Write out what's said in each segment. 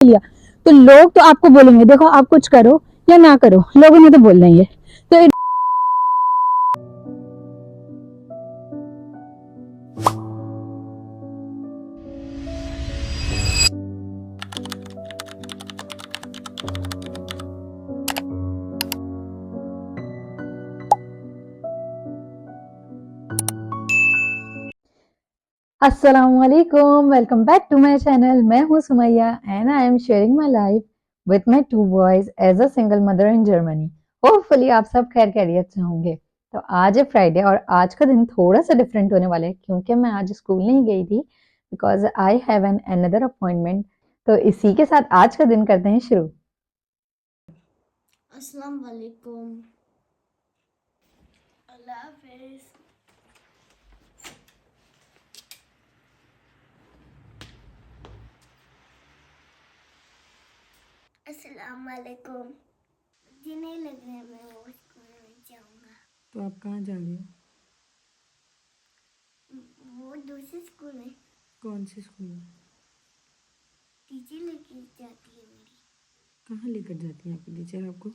लिया तो लोग तो आपको बोलेंगे देखो आप कुछ करो या ना करो, लोगों ने तो बोलना ही है। तो अस्सलामुअलैकुम, welcome back to my channel. मैं हूँ Sumaiya and I am sharing my life with my two boys as a single mother in Germany. Hopefully आप सब खैर खैरियत से होंगे। तो आज है फ्राइडे और आज का दिन थोड़ा सा डिफरेंट होने वाला है क्योंकि मैं आज स्कूल नहीं गई थी because I have an another appointment. तो इसी के साथ आज का दिन करते हैं शुरू। अस्सलाम वालेकुम, अल्लाह हाफिज। अस्सलाम वालेकुम। जी नहीं लग रहा है मैं वो स्कूल में जाऊंगा। तो आप कहाँ जा रही हो? वो दूसरे स्कूल में कौन से स्कूल में? टीचर लेके जाती है मेरी। कहाँ लेकर जाती है आपकी टीचर आपको?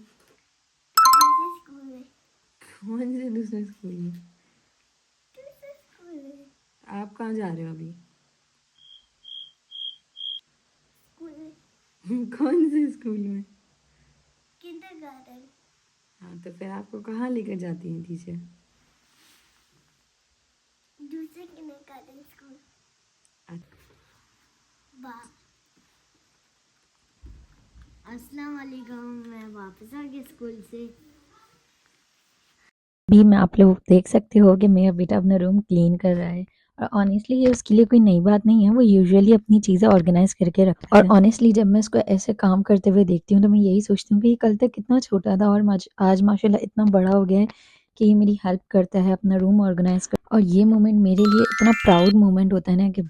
दूसरे स्कूल में। कौन से दूसरे स्कूल में? दूसरे स्कूल में। आप कहाँ जा रहे हो अभी? स्कूल में कौन से स्कूल में? किंडरगार्टन। हाँ, तो फिर आपको कहाँ लेकर जाती हैं टीचर? दूसरे किंडरगार्टन स्कूल। बा अस्सलाम वालेकुम, मैं वापस आ गई स्कूल से। भी मैं आप लोग देख सकते हो कि मेरा बेटा अपना रूम क्लीन कर रहा है और ऑनेस्टली ये उसके लिए कोई नई बात नहीं है। वो यूजुअली अपनी चीज़ें ऑर्गेनाइज करके रखता है और ऑनेस्टली जब मैं उसको ऐसे काम करते हुए देखती हूँ तो मैं यही सोचती हूँ कि ये कल तक कितना छोटा था और आज माशाल्लाह इतना बड़ा हो गया है कि ये मेरी हेल्प करता है अपना रूम ऑर्गेनाइज कर। और ये मोमेंट मेरे लिए इतना प्राउड मोमेंट होता है ना कि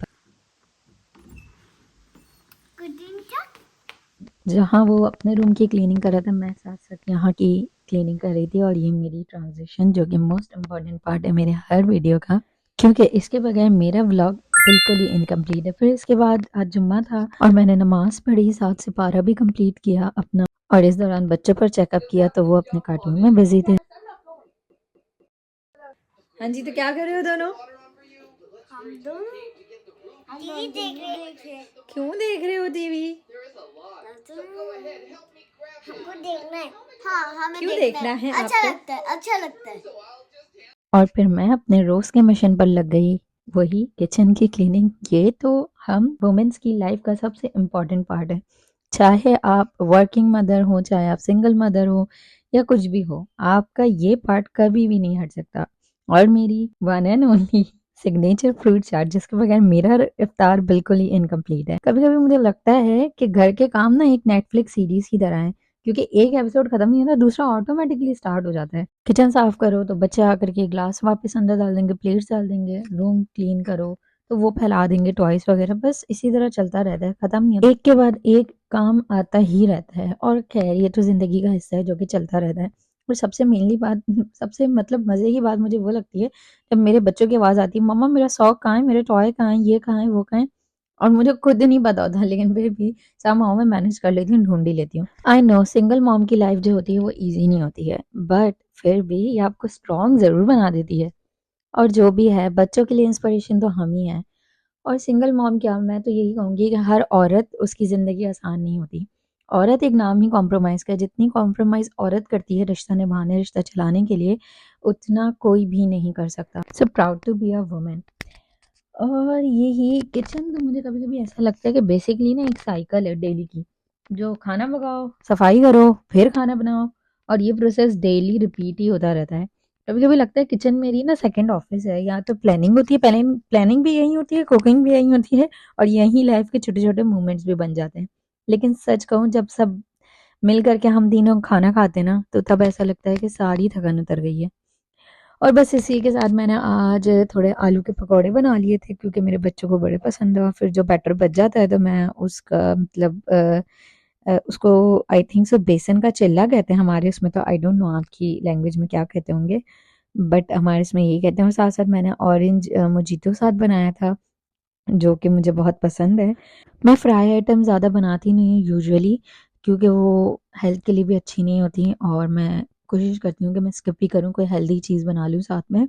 जहाँ वो अपने रूम की क्लीनिंग कर रहा था मैं साथ साथ यहाँ की क्लीनिंग कर रही थी। और ये मेरी ट्रांजिशन जो कि मोस्ट इम्पॉर्टेंट पार्ट है मेरे हर वीडियो का क्योंकि इसके बगैर मेरा व्लॉग बिल्कुल ही इनकम्प्लीट है। फिर इसके बाद आज जुम्मा था और मैंने नमाज पढ़ी, साथ से पारा भी कंप्लीट किया अपना और इस दौरान बच्चों पर चेकअप किया तो वो अपने कार्टून में बिजी थे। हाँ जी, तो क्या कर रहे हो दोनों? हम दोनों टीवी देख रहे हैं। क्यों देख रहे हो टीवी? हमको देखना है। हाँ, हमें क्यों देखना देखना है अच्छा आपको? लगता है, अच्छा लगता है। और फिर मैं अपने रोज के मिशन पर लग गई, वही किचन की क्लीनिंग। ये तो हम वुमेन्स की लाइफ का सबसे इम्पोर्टेंट पार्ट है। चाहे आप वर्किंग मदर हो, चाहे आप सिंगल मदर हो या कुछ भी हो, आपका ये पार्ट कभी भी नहीं हट सकता। और मेरी one and only signature fruit chaat जिसके बगैर मेरा इफ्तार बिल्कुल ही इनकम्प्लीट है। कभी कभी मुझे लगता है कि घर के काम ना एक नेटफ्लिक्स सीरीज की तरह है क्योंकि एक एपिसोड खत्म नहीं होता दूसरा ऑटोमेटिकली स्टार्ट हो जाता है। किचन साफ करो तो बच्चे आकर के ग्लास वापस अंदर डाल देंगे, प्लेट्स डाल देंगे, रूम क्लीन करो तो वो फैला देंगे टॉयज वगैरह, बस इसी तरह चलता रहता है, खत्म नहीं होता, एक के बाद एक काम आता ही रहता है। और खैर ये तो जिंदगी का हिस्सा है जो कि चलता रहता है। और सबसे मेनली बात सबसे मतलब मजे की बात मुझे वो लगती है जब मेरे बच्चों की आवाज आती है, मम्मा मेरा सॉक कहाँ है, मेरे टॉय कहाँ है, ये कहाँ है, वो कहाँ है। और मुझे खुद नहीं पता होता लेकिन फिर भी समहाउ मैं मैनेज कर लेती हूँ, ढूंढ ही लेती हूँ। आई नो सिंगल मॉम की लाइफ जो होती है वो इजी नहीं होती है बट फिर भी ये आपको स्ट्रांग जरूर बना देती है। और जो भी है बच्चों के लिए इंस्पिरेशन तो हम ही हैं। और सिंगल मॉम क्या, मैं तो यही कहूँगी कि हर औरत उसकी ज़िंदगी आसान नहीं होती। औरत एक नाम ही कॉम्प्रोमाइज़ का, जितनी कॉम्प्रोमाइज़ औरत करती है रिश्ता निभाने, रिश्ता चलाने के लिए, उतना कोई भी नहीं कर सकता। So proud to be a women. और यही किचन तो मुझे कभी-कभी ऐसा लगता है कि बेसिकली ना एक साइकिल है डेली की, जो खाना पकाओ, सफाई करो, फिर खाना बनाओ और ये प्रोसेस डेली रिपीट ही होता रहता है। कभी-कभी लगता है किचन मेरी ना सेकंड ऑफिस है, यहाँ तो प्लानिंग होती है, प्लानिंग भी यहीं होती है, कुकिंग भी यहीं होती है और यहीं लाइफ के छोटे-छोटे मोमेंट्स भी बन जाते हैं। लेकिन सच कहूँ जब सब मिल कर के हम तीनों खाना खाते हैं ना, तो तब ऐसा लगता है कि सारी थकान उतर गई है। और बस इसी के साथ मैंने आज थोड़े आलू के पकौड़े बना लिए थे क्योंकि मेरे बच्चों को बड़े पसंद है और फिर जो बैटर बच जाता है तो मैं उसका मतलब उसको आई थिंक सो बेसन का चिल्ला कहते हैं हमारे उसमें, तो आई डोंट नो आपकी लैंग्वेज में क्या कहते होंगे बट हमारे इसमें यही कहते हैं। और साथ साथ मैंने ऑरेंज मोजितो साथ बनाया था जो कि मुझे बहुत पसंद है। मैं फ्राई आइटम ज़्यादा बनाती नहीं हूँ यूजुअली, क्योंकि वो हेल्थ के लिए भी अच्छी नहीं होती और मैं कोशिश करती हूँ कि मैं स्किप ही करूँ, कोई हेल्दी चीज़ बना लूँ साथ में।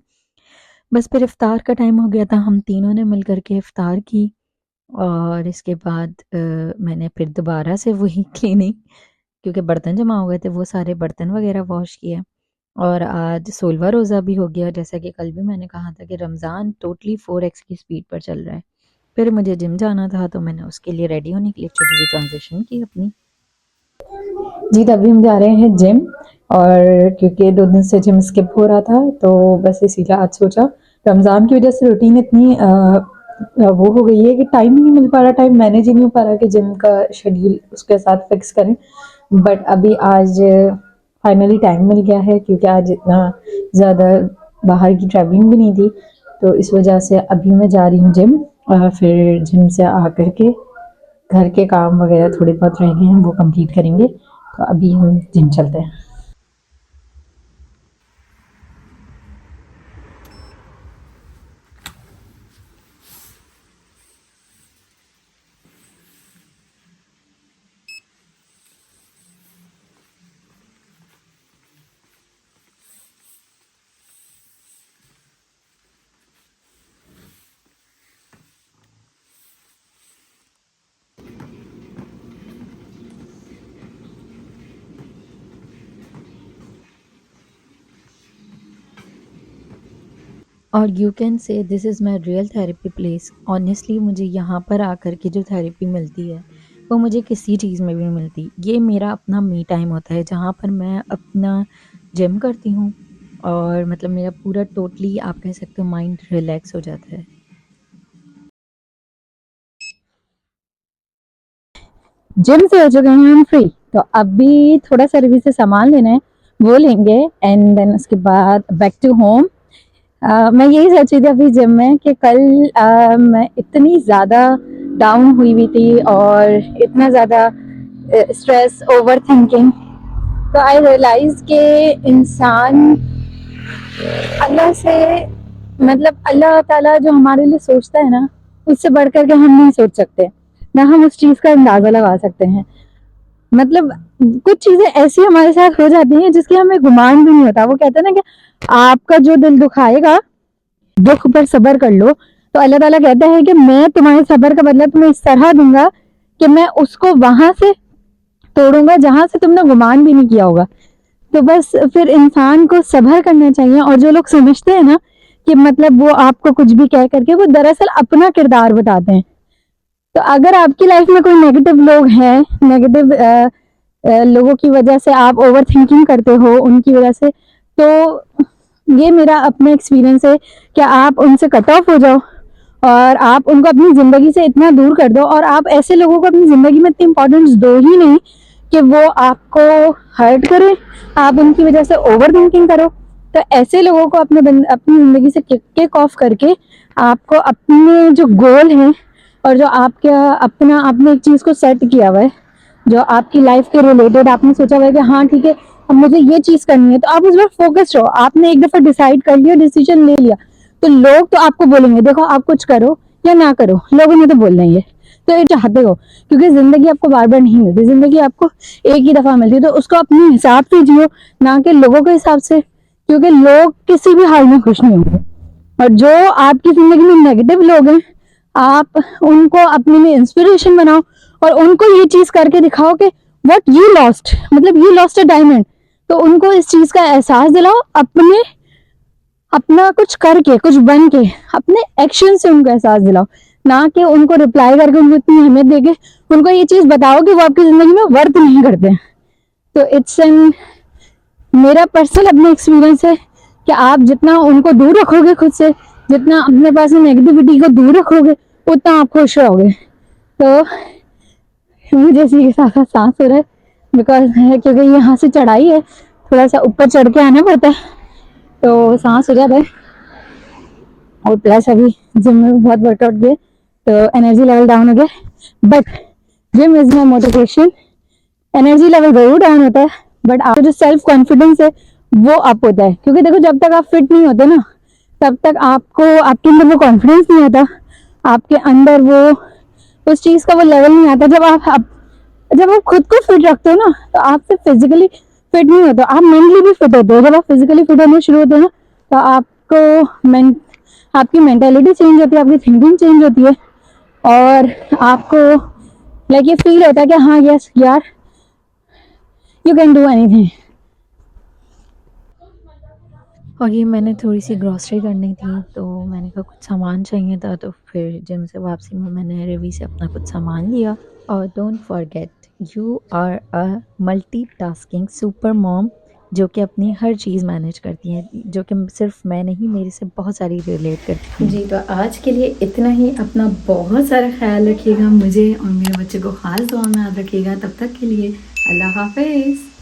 बस फिर इफ्तार का टाइम हो गया था, हम तीनों ने मिल कर के इफ्तार की और इसके बाद मैंने फिर दोबारा से वही क्लीनिंग, क्योंकि बर्तन जमा हो गए थे, वो सारे बर्तन वगैरह वॉश किए। और आज 16वां रोज़ा भी हो गया, जैसा कि कल भी मैंने कहा था कि रमज़ान टोटली 4x की स्पीड पर चल रहा है। फिर मुझे जिम जाना था, तो मैंने उसके लिए रेडी होने के लिए छोटी सी ट्रांजिशन की अपनी। जी, तभी हम जा रहे हैं जिम, और क्योंकि 2 दिन से जिम स्किप हो रहा था, तो बस इसीलिए आज सोचा, रमज़ान की वजह से रूटीन इतनी वो हो गई है कि टाइम ही नहीं मिल पा रहा, टाइम मैनेज ही नहीं हो पा रहा कि जिम का शेड्यूल उसके साथ फिक्स करें। बट अभी आज फाइनली टाइम मिल गया है, क्योंकि आज इतना ज़्यादा बाहर की ट्रैवलिंग भी नहीं थी, तो इस वजह से अभी मैं जा रही हूँ जिम। और फिर जिम से आकर के घर के काम वगैरह थोड़े बहुत रह गए हैं, वो कंप्लीट करेंगे। तो अभी हम जिम चलते हैं। और you can say this is my real therapy place. Honestly मुझे यहाँ पर आकर के जो थेरेपी मिलती है, वो मुझे किसी चीज़ में भी नहीं मिलती। ये मेरा अपना मी टाइम होता है, जहाँ पर मैं अपना जिम करती हूँ और मतलब मेरा पूरा टोटली आप कह सकते हो माइंड रिलैक्स हो जाता है। जिम से हो चुके हैं हम फ्री, तो अभी थोड़ा सा रिव्यू से सामान लेना है, वो लेंगे एंड देन उसके बाद बैक टू होम। मैं यही सोच रही थी अभी जिम में कि कल मैं इतनी ज़्यादा डाउन हुई हुई थी और इतना ज़्यादा स्ट्रेस, ओवर थिंकिंग, तो आई रियलाइज के इंसान अल्लाह से, मतलब अल्लाह ताला जो हमारे लिए सोचता है ना, उससे बढ़कर के हम नहीं सोच सकते, ना हम उस चीज़ का अंदाज़ा लगा सकते हैं। मतलब कुछ चीज़ें ऐसी हमारे साथ हो जाती हैं जिसकी हमें गुमान भी नहीं होता। वो कहते हैं ना कि आपका जो दिल दुखाएगा, दुख पर सब्र कर लो, तो अल्लाह ताला कहता है कि मैं तुम्हारे सब्र का बदला तुम्हें इस तरह दूंगा कि मैं उसको वहां से तोड़ूंगा जहां से तुमने गुमान भी नहीं किया होगा। तो बस फिर इंसान को सब्र करना चाहिए, और जो लोग समझते हैं ना कि मतलब वो आपको कुछ भी कह करके, वो दरअसल अपना किरदार बताते हैं। तो अगर आपकी लाइफ में कोई नेगेटिव लोग हैं, नेगेटिव लोगों की वजह से आप ओवर थिंकिंग करते हो, उनकी वजह से, तो ये मेरा अपना एक्सपीरियंस है कि आप उनसे कट ऑफ हो जाओ और आप उनको अपनी ज़िंदगी से इतना दूर कर दो, और आप ऐसे लोगों को अपनी ज़िंदगी में इतनी इंपॉर्टेंस दो ही नहीं कि वो आपको हर्ट करें, आप उनकी वजह से ओवर थिंकिंग करो। तो ऐसे लोगों को अपनी ज़िंदगी से किक ऑफ करके आपको अपने जो गोल हैं, और जो आपका अपना आपने एक चीज़ को सेट किया हुआ है, जो आपकी लाइफ के रिलेटेड आपने सोचा हुआ है कि हाँ ठीक है, अब मुझे ये चीज़ करनी है, तो आप उस पर फोकस रहो। आपने एक दफ़ा डिसाइड कर लिया, डिसीजन ले लिया, तो लोग तो आपको बोलेंगे, देखो आप कुछ करो या ना करो, लोगों ने तो बोलना ही है। तो ये चाहते हो, क्योंकि ज़िंदगी आपको बार बार नहीं मिलती, ज़िंदगी आपको एक ही दफ़ा मिलती है, तो उसको अपने हिसाब से जियो, ना कि लोगों के हिसाब से, क्योंकि लोग किसी भी हाल में खुश नहीं होंगे। और जो आपकी ज़िंदगी में नेगेटिव लोग हैं, आप उनको अपने लिए इंस्पिरेशन बनाओ और उनको ये चीज़ करके दिखाओ कि व्हाट यू लॉस्ट, मतलब यू लॉस्ट अ डायमंड। तो उनको इस चीज़ का एहसास दिलाओ, अपने अपना कुछ करके, कुछ बन के, अपने एक्शन से उनको एहसास दिलाओ, ना कि उनको रिप्लाई करके, उनको इतनी अहमियत देके उनको ये चीज़ बताओ कि वो आपकी ज़िंदगी में वर्थ नहीं करते। तो इट्स एन मेरा पर्सनल अपना एक्सपीरियंस है कि आप जितना उनको दूर रखोगे खुद से, जितना अपने पास नेगेटिविटी को दूर रखोगे, उतना आप खुश रहोगे। तो मुझे इसी के साथ साथ सांस हो रहा है, बिकॉज क्योंकि यहाँ से चढ़ाई है, थोड़ा सा ऊपर चढ़ के आना पड़ता है, तो सांस हो जाता है। और प्लस अभी जिम में बहुत वर्कआउट किया, तो एनर्जी लेवल डाउन हो गया, but gym is my motivation. Energy level जरूर डाउन होता है, बट आपका जो सेल्फ कॉन्फिडेंस है वो अप होता है, क्योंकि देखो जब तक आप फिट नहीं होते ना, तब तक आपको आपके अंदर वो कॉन्फिडेंस नहीं होता, आपके अंदर वो उस चीज का वो लेवल नहीं आता। जब आप खुद को फिट रखते हो ना, तो आप सिर्फ फिजिकली फिट नहीं होते, आप मेंटली भी फिट होते हो। जब आप फिजिकली फिट होना शुरू होते हो ना, तो आपकी मेंटेलिटी चेंज होती है, आपकी थिंकिंग चेंज होती है, और आपको लाइक ये फील होता है कि हाँ यस यार, यू कैन डू एनीथिंग। और ये मैंने थोड़ी सी ग्रॉसरी करनी थी, तो मैंने कहा कुछ सामान चाहिए था, तो फिर जिम से वापसी में मैंने रवि से अपना कुछ सामान लिया। और don't forget, you are a multitasking super mom, जो कि अपनी हर चीज़ मैनेज करती हैं, जो कि सिर्फ मैं नहीं, मेरे से बहुत सारी रिलेट करती हैं। जी, तो आज के लिए इतना ही। अपना बहुत सारा ख्याल रखिएगा, मुझे और मेरे बच्चे को खास दुआ में याद रखिएगा। तब तक के लिए अल्लाह हाफिज़।